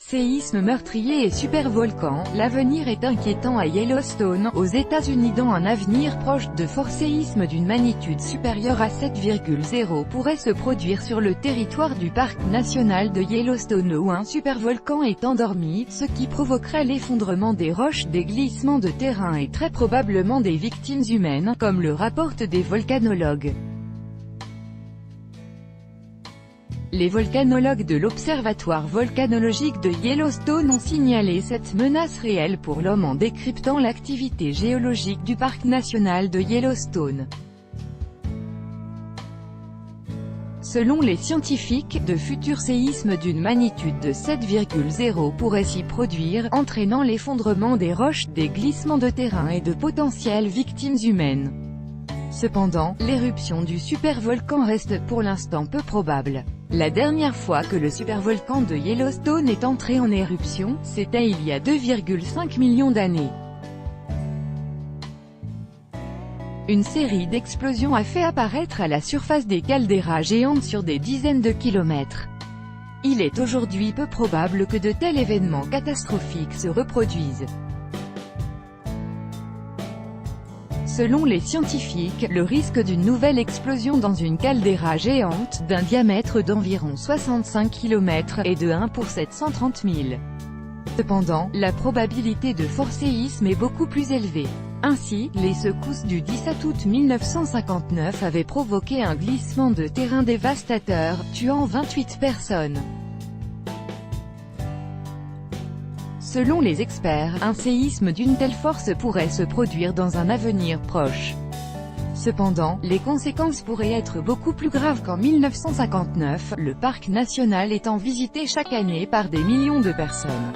Séisme meurtrier et supervolcan, l'avenir est inquiétant à Yellowstone, aux États-Unis. Dans un avenir proche, de forts séismes d'une magnitude supérieure à 7,0 pourraient se produire sur le territoire du parc national de Yellowstone où un supervolcan est endormi, ce qui provoquerait l'effondrement des roches, des glissements de terrain et très probablement des victimes humaines, comme le rapportent des volcanologues. Les volcanologues de l'Observatoire volcanologique de Yellowstone ont signalé cette menace réelle pour l'homme en décryptant l'activité géologique du parc national de Yellowstone. Selon les scientifiques, de futurs séismes d'une magnitude de 7,0 pourraient s'y produire, entraînant l'effondrement des roches, des glissements de terrain et de potentielles victimes humaines. Cependant, l'éruption du supervolcan reste pour l'instant peu probable. La dernière fois que le supervolcan de Yellowstone est entré en éruption, c'était il y a 2,5 millions d'années. Une série d'explosions a fait apparaître à la surface des caldeiras géantes sur des dizaines de kilomètres. Il est aujourd'hui peu probable que de tels événements catastrophiques se reproduisent. Selon les scientifiques, le risque d'une nouvelle explosion dans une caldeira géante, d'un diamètre d'environ 65 km, est de 1 pour 730 000. Cependant, la probabilité de forts séismes est beaucoup plus élevée. Ainsi, les secousses du 17 août 1959 avaient provoqué un glissement de terrain dévastateur, tuant 28 personnes. Selon les experts, un séisme d'une telle force pourrait se produire dans un avenir proche. Cependant, les conséquences pourraient être beaucoup plus graves qu'en 1959, le parc national étant visité chaque année par des millions de personnes.